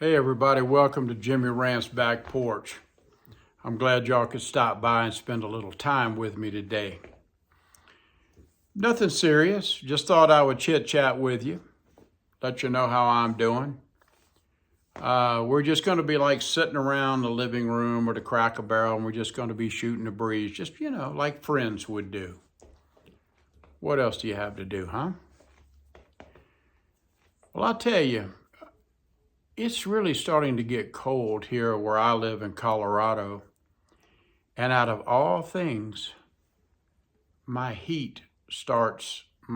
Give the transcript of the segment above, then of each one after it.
Hey everybody, welcome to Jimmy Rant's Back Porch. I'm glad y'all could stop by and spend a little time with me today. Nothing serious, just thought I would chit chat with you, let you know how I'm doing. We're just going to be like sitting around the living room or the Cracker Barrel, and we're just going to be shooting the breeze, just, like friends would do. What else do you have to do, huh? Well, I'll tell you, it's really starting to get cold here where I live in Colorado. And out of all things, my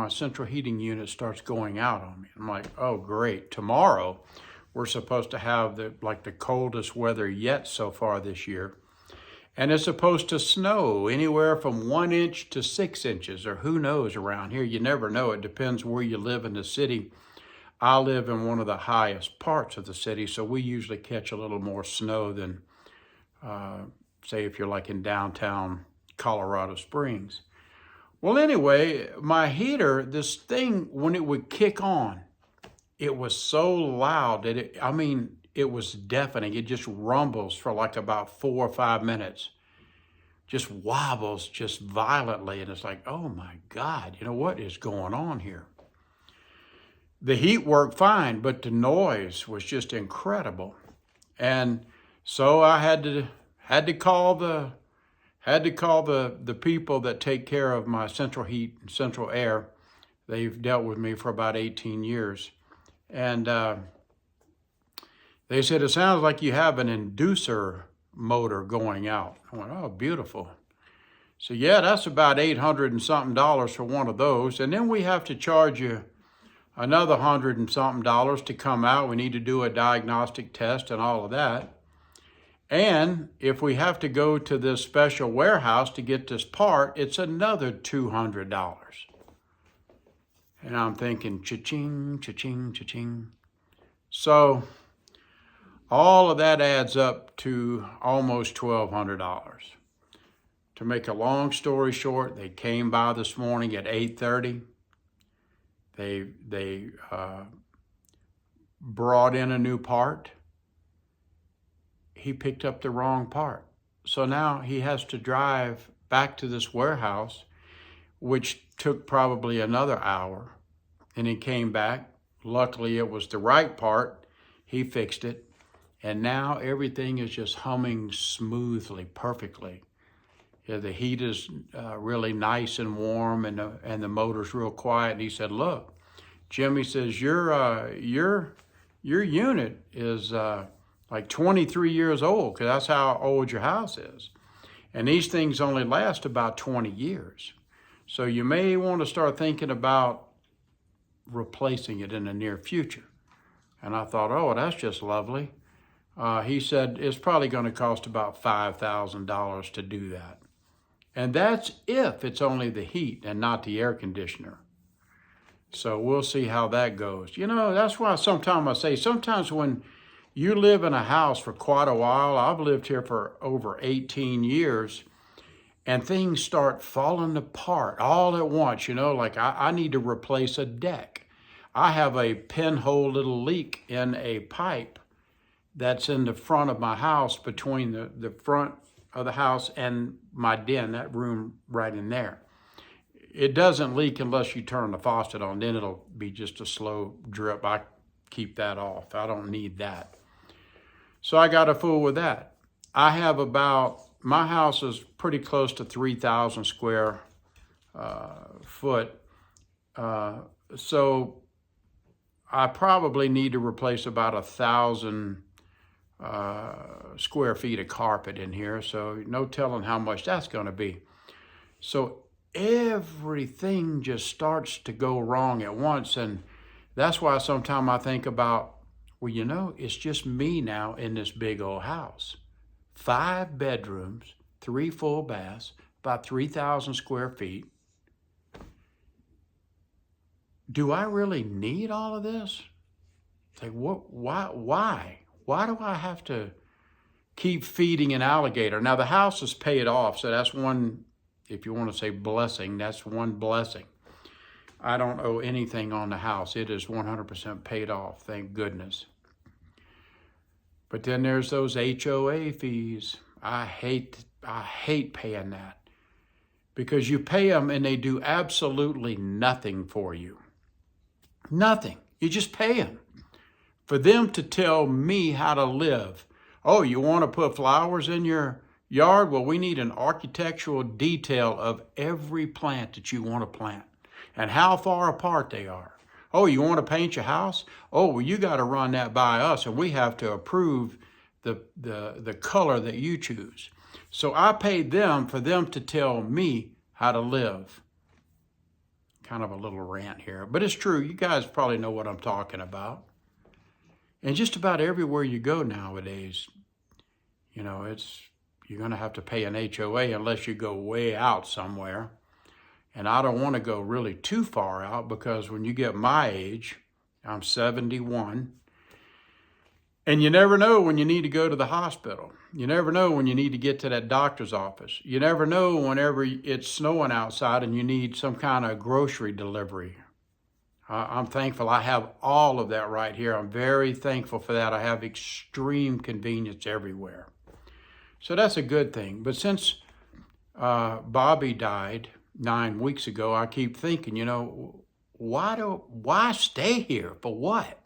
central heating unit starts going out on me. I'm like, oh great, tomorrow we're supposed to have the coldest weather yet so far this year. And it's supposed to snow anywhere from 1 inch to 6 inches, or who knows around here. You never know, it depends where you live in the city. I live in one of the highest parts of the city, so we usually catch a little more snow than, say, if you're like in downtown Colorado Springs. Well, anyway, my heater, this thing, when it would kick on, it was so loud that it was deafening. It just rumbles for like about 4 or 5 minutes. Just wobbles just violently, and it's like, oh my God, what is going on here? The heat worked fine, but the noise was just incredible. And so I had to call the people that take care of my central heat and central air. They've dealt with me for about 18 years. And they said, it sounds like you have an inducer motor going out. I went, oh, beautiful. So yeah, that's about $800 and something for one of those. And then we have to charge you another $100 and something to come out. We need to do a diagnostic test and all of that. And if we have to go to this special warehouse to get this part, it's another $200. And I'm thinking, cha-ching, cha-ching, cha-ching. So all of that adds up to almost $1,200. To make a long story short, they came by this morning at 8:30. They brought in a new part. He picked up the wrong part. So now he has to drive back to this warehouse, which took probably another hour. And he came back. Luckily, it was the right part. He fixed it. And now everything is just humming smoothly, perfectly. Yeah, the heat is really nice and warm, and the motor's real quiet. And he said, look, Jimmy says, your unit is like 23 years old, because that's how old your house is. And these things only last about 20 years. So you may want to start thinking about replacing it in the near future. And I thought, oh, that's just lovely. He said it's probably going to cost about $5,000 to do that. And that's if it's only the heat and not the air conditioner. So we'll see how that goes. That's why sometimes I say, sometimes when you live in a house for quite a while, I've lived here for over 18 years, and things start falling apart all at once, like I need to replace a deck. I have a pinhole little leak in a pipe that's in the front of my house, between the front of the house and my den, that room right in there. It doesn't leak unless you turn the faucet on, then it'll be just a slow drip. I keep that off. I don't need that. So I got to fool with that. My house is pretty close to 3,000 square foot. So I probably need to replace about 1,000 square feet of carpet in here. So no telling how much that's going to be. So everything just starts to go wrong at once. And that's why sometimes I think about, well, it's just me now in this big old house. 5 bedrooms, 3 full baths, about 3,000 square feet. Do I really need all of this? It's like, why? Why do I have to keep feeding an alligator? Now, the house is paid off, so that's one, if you want to say blessing, that's one blessing. I don't owe anything on the house. It is 100% paid off, thank goodness. But then there's those HOA fees. I hate paying that, because you pay them and they do absolutely nothing for you. Nothing. You just pay them for them to tell me how to live. Oh, you want to put flowers in your yard? Well, we need an architectural detail of every plant that you want to plant and how far apart they are. Oh, you want to paint your house? Oh, well, you got to run that by us, and we have to approve the color that you choose. So I paid them for them to tell me how to live. Kind of a little rant here, but it's true. You guys probably know what I'm talking about. And just about everywhere you go nowadays, you know, you're going to have to pay an HOA unless you go way out somewhere. And I don't want to go really too far out, because when you get my age, I'm 71, and you never know when you need to go to the hospital. You never know when you need to get to that doctor's office. You never know whenever it's snowing outside and you need some kind of grocery delivery. I'm thankful I have all of that right here. I'm very thankful for that. I have extreme convenience everywhere. So that's a good thing. But since Bobby died 9 weeks ago, I keep thinking, you know, why stay here? For what?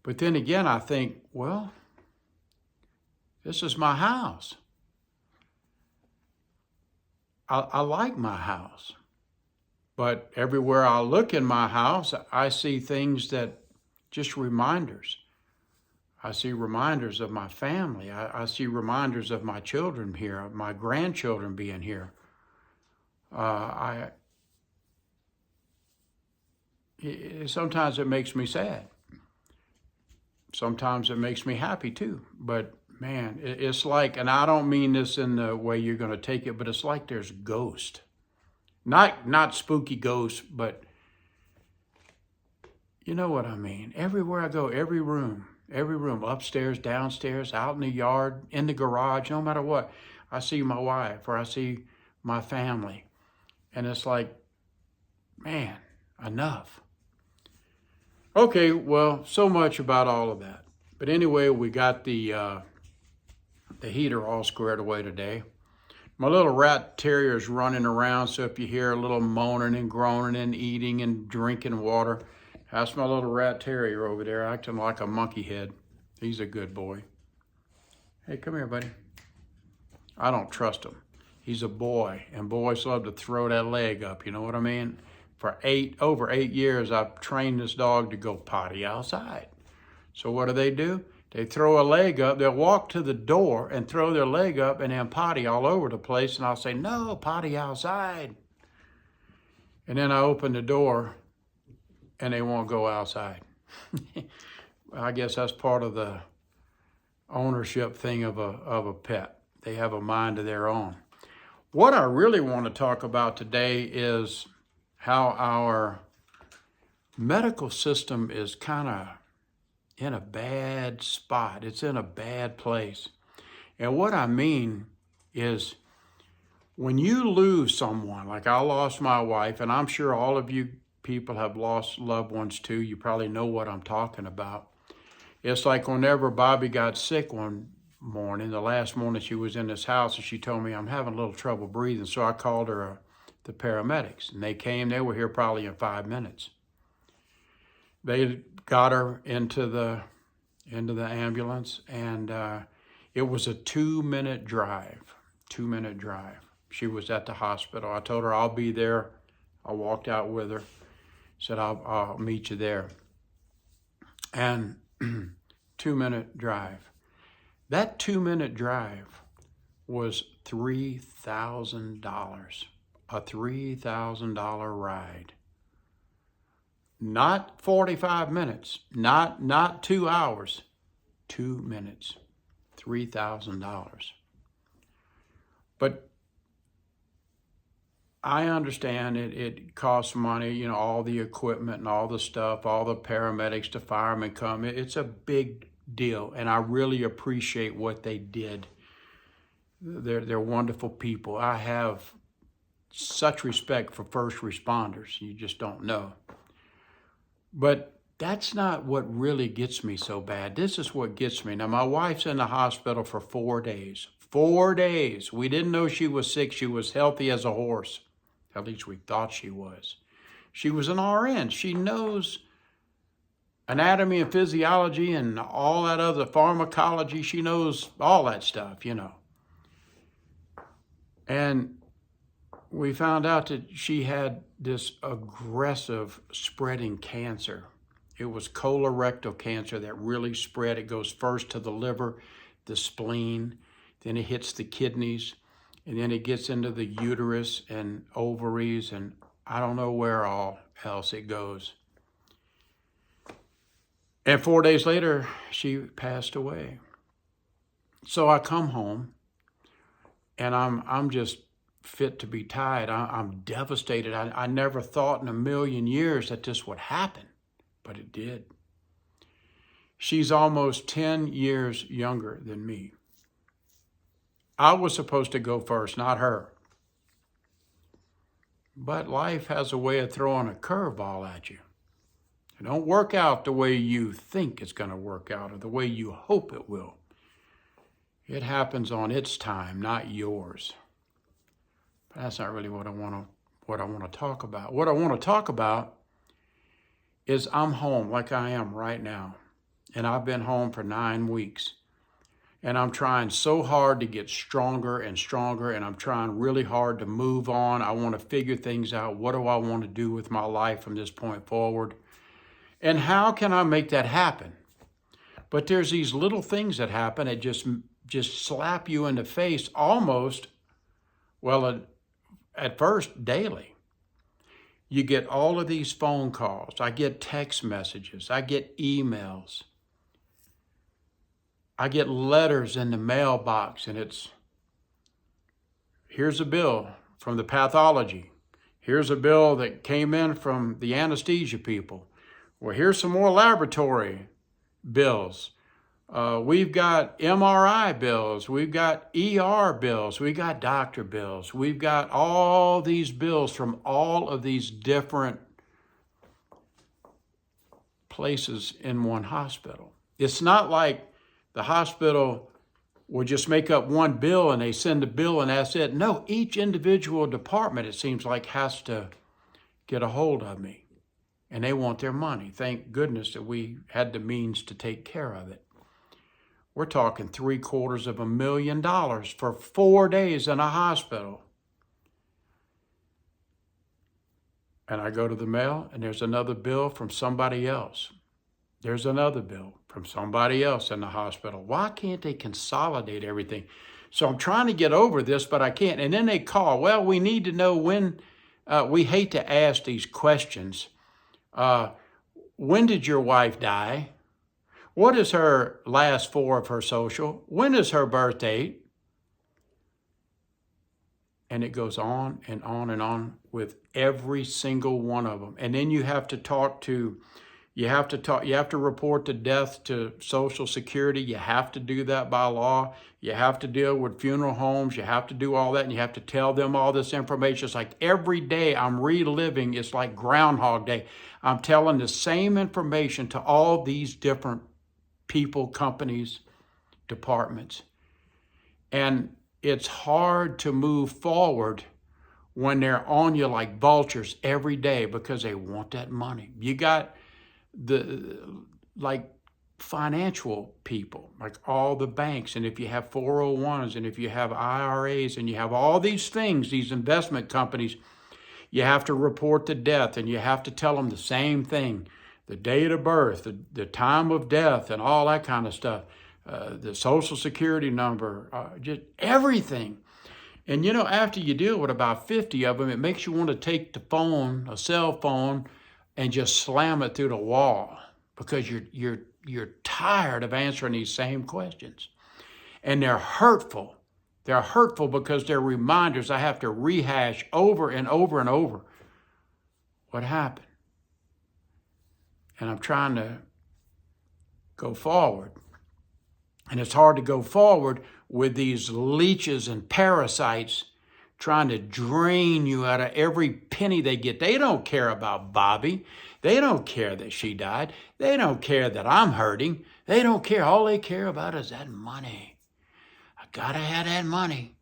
But then again, I think, well, this is my house. I like my house. But everywhere I look in my house, I see things that just reminders. I see reminders of my family. I see reminders of my children here, my grandchildren being here. Sometimes it makes me sad. Sometimes it makes me happy too. But man, it's like, and I don't mean this in the way you're going to take it, but it's like there's ghosts. Not spooky ghosts, but you know what I mean. Everywhere I go, every room, upstairs, downstairs, out in the yard, in the garage, no matter what, I see my wife or I see my family. And it's like, man, enough. Okay, well, so much about all of that. But anyway, we got the heater all squared away today. My little rat terrier is running around, so if you hear a little moaning and groaning and eating and drinking water, that's my little rat terrier over there acting like a monkey head. He's a good boy. Hey, come here, buddy. I don't trust him. He's a boy, and boys love to throw that leg up, you know what I mean? For over 8 years, I've trained this dog to go potty outside. So what do? They throw a leg up. They'll walk to the door and throw their leg up and then potty all over the place. And I'll say, no, potty outside. And then I open the door and they won't go outside. I guess that's part of the ownership thing of a pet. They have a mind of their own. What I really want to talk about today is how our medical system is kind of in a bad spot. It's in a bad place. And what I mean is, when you lose someone, like I lost my wife, and I'm sure all of you people have lost loved ones too. You probably know what I'm talking about. It's like whenever Bobby got sick one morning, the last morning she was in this house, and she told me, I'm having a little trouble breathing. So I called her the paramedics, and they came. They were here probably in 5 minutes. They got her into the ambulance, and it was a 2-minute drive. 2-minute drive. She was at the hospital. I told her I'll be there. I walked out with her. Said I'll meet you there. And 2-minute drive. That 2-minute drive was $3,000. A $3,000 ride. Not 45 minutes, not 2 hours, 2 minutes, $3,000. But I understand it costs money, you know, all the equipment and all the stuff, all the paramedics, the firemen come. It's a big deal, and I really appreciate what they did. They're wonderful people. I have such respect for first responders. You just don't know. But that's not what really gets me so bad. This is what gets me. Now, my wife's in the hospital for 4 days. 4 days. We didn't know she was sick. She was healthy as a horse. At least we thought she was. She was an RN. She knows anatomy and physiology and all that other pharmacology. She knows all that stuff, you know. And we found out that she had this aggressive spreading cancer. It was colorectal cancer that really spread. It goes first to the liver, the spleen, then it hits the kidneys, and then it gets into the uterus and ovaries, and I don't know where all else it goes. And 4 days later, she passed away. So I come home, and I'm just fit to be tied. I'm devastated. I never thought in a million years that this would happen, but it did. She's almost 10 years younger than me. I was supposed to go first, not her. But life has a way of throwing a curveball at you. It don't work out the way you think it's going to work out or the way you hope it will. It happens on its time, not yours. But that's not really what I want to talk about. What I want to talk about is I'm home like I am right now. And I've been home for 9 weeks. And I'm trying so hard to get stronger and stronger, and I'm trying really hard to move on. I want to figure things out. What do I want to do with my life from this point forward? And how can I make that happen? But there's these little things that happen that just slap you in the face almost, well, at first, daily. You get all of these phone calls. I get text messages. I get emails. I get letters in the mailbox, and it's, here's a bill from the pathology. Here's a bill that came in from the anesthesia people. Well, here's some more laboratory bills. We've got MRI bills. We've got ER bills. We've got doctor bills. We've got all these bills from all of these different places in one hospital. It's not like the hospital will just make up one bill and they send a bill and that's it. No, each individual department, it seems like, has to get a hold of me. And they want their money. Thank goodness that we had the means to take care of it. We're talking $750,000 for 4 days in a hospital. And I go to the mail and there's another bill from somebody else. There's another bill from somebody else in the hospital. Why can't they consolidate everything? So I'm trying to get over this, but I can't. And then they call, well, we need to know when, we hate to ask these questions. When did your wife die? What is her last 4 of her social? When is her birth date? And it goes on and on and on with every single one of them. And then you have to you have to report the death to Social Security. You have to do that by law. You have to deal with funeral homes. You have to do all that, and you have to tell them all this information. It's like every day I'm reliving. It's like Groundhog Day. I'm telling the same information to all these different people, companies, departments. And it's hard to move forward when they're on you like vultures every day because they want that money. You got like financial people, like all the banks, and if you have 401s, and if you have IRAs, and you have all these things, these investment companies, you have to report the death, and you have to tell them the same thing, the date of birth, the time of death, and all that kind of stuff, the Social Security number, just everything. And you know, after you deal with about 50 of them, it makes you want to take the phone, a cell phone, and just slam it through the wall because you're tired of answering these same questions. And they're hurtful. They're hurtful because they're reminders. I have to rehash over and over and over what happened. And I'm trying to go forward. And it's hard to go forward with these leeches and parasites trying to drain you out of every penny they get. They don't care about Bobby. They don't care that she died. They don't care that I'm hurting. They don't care. All they care about is that money. I gotta have that money.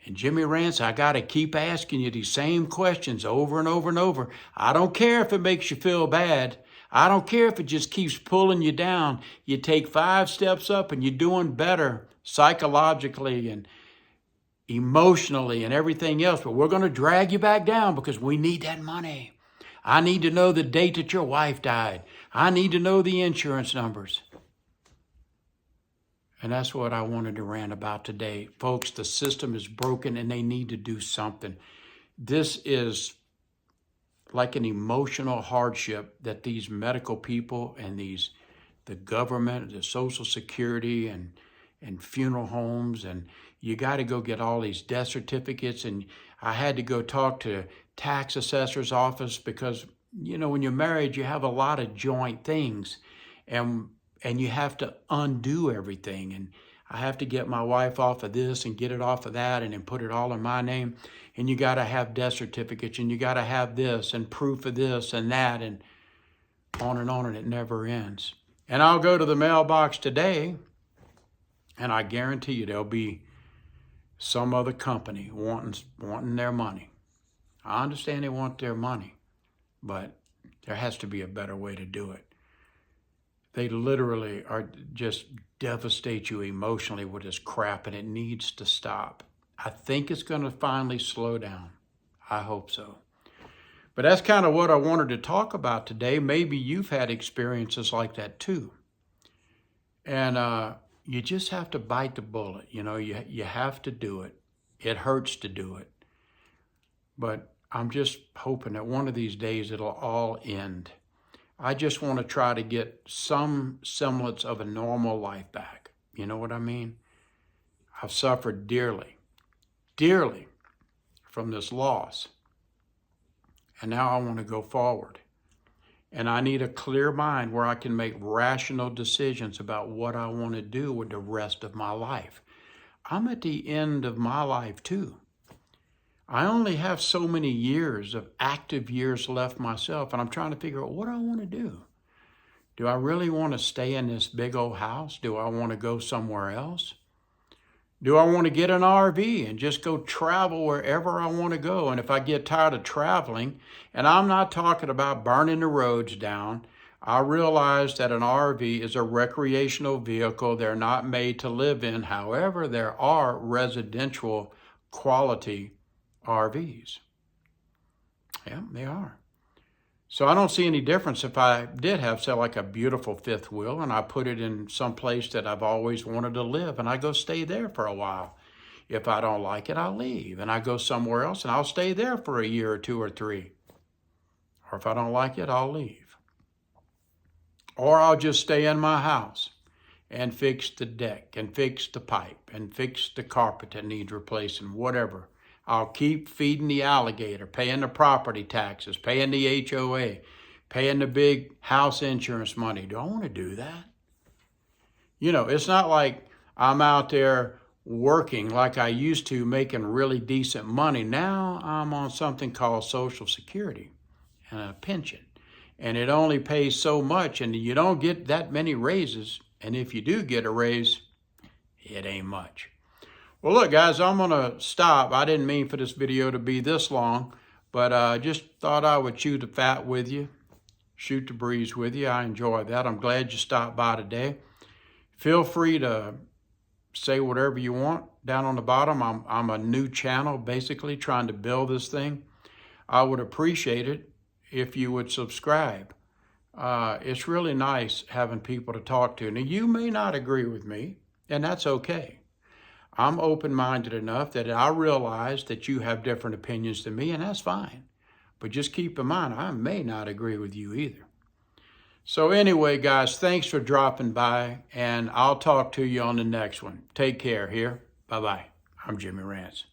And Jimmy Rants, I gotta keep asking you these same questions over and over and over. I don't care if it makes you feel bad. I don't care if it just keeps pulling you down. You take 5 steps up and you're doing better psychologically and emotionally and everything else, but we're going to drag you back down because we need that money. I need to know the date that your wife died. I need to know the insurance numbers. And that's what I wanted to rant about today. Folks, the system is broken and they need to do something. This is like an emotional hardship that these medical people and the government, the Social Security and funeral homes, and you got to go get all these death certificates. And I had to go talk to tax assessor's office because, you know, when you're married, you have a lot of joint things and you have to undo everything. And I have to get my wife off of this and get it off of that and then put it all in my name. And you got to have death certificates and you got to have this and proof of this and that and on, and it never ends. And I'll go to the mailbox today and I guarantee you there'll be some other company wanting their money. I understand they want their money, but there has to be a better way to do it. They literally are just devastate you emotionally with this crap, and it needs to stop. I think it's going to finally slow down. I hope so. But that's kind of what I wanted to talk about today. Maybe you've had experiences like that too. And you just have to bite the bullet. You know, you have to do it. It hurts to do it. But I'm just hoping that one of these days it'll all end. I just want to try to get some semblance of a normal life back. You know what I mean? I've suffered dearly, dearly from this loss. And now I want to go forward. And I need a clear mind where I can make rational decisions about what I want to do with the rest of my life. I'm at the end of my life too. I only have so many years of active years left myself, and I'm trying to figure out what I want to do. Do I really want to stay in this big old house? Do I want to go somewhere else? Do I want to get an RV and just go travel wherever I want to go? And if I get tired of traveling, and I'm not talking about burning the roads down, I realize that an RV is a recreational vehicle. They're not made to live in. However, there are residential quality RVs. Yeah, they are. So I don't see any difference if I did have, say, like a beautiful fifth wheel and I put it in some place that I've always wanted to live and I go stay there for a while. If I don't like it, I'll leave and I go somewhere else and I'll stay there for a year or 2 or 3. Or if I don't like it, I'll leave. Or I'll just stay in my house and fix the deck and fix the pipe and fix the carpet that needs replacing, whatever. I'll keep feeding the alligator, paying the property taxes, paying the HOA, paying the big house insurance money. Do I want to do that? You know, it's not like I'm out there working like I used to, making really decent money. Now I'm on something called Social Security and a pension. And it only pays so much, and you don't get that many raises. And if you do get a raise, it ain't much. Well, look, guys, I'm going to stop. I didn't mean for this video to be this long, but I just thought I would chew the fat with you, shoot the breeze with you. I enjoy that. I'm glad you stopped by today. Feel free to say whatever you want down on the bottom. I'm a new channel, basically, trying to build this thing. I would appreciate it if you would subscribe. It's really nice having people to talk to. Now, you may not agree with me, and that's okay. I'm open-minded enough that I realize that you have different opinions than me, and that's fine. But just keep in mind, I may not agree with you either. So anyway, guys, thanks for dropping by, and I'll talk to you on the next one. Take care here. Bye-bye. I'm Jimmy Rants.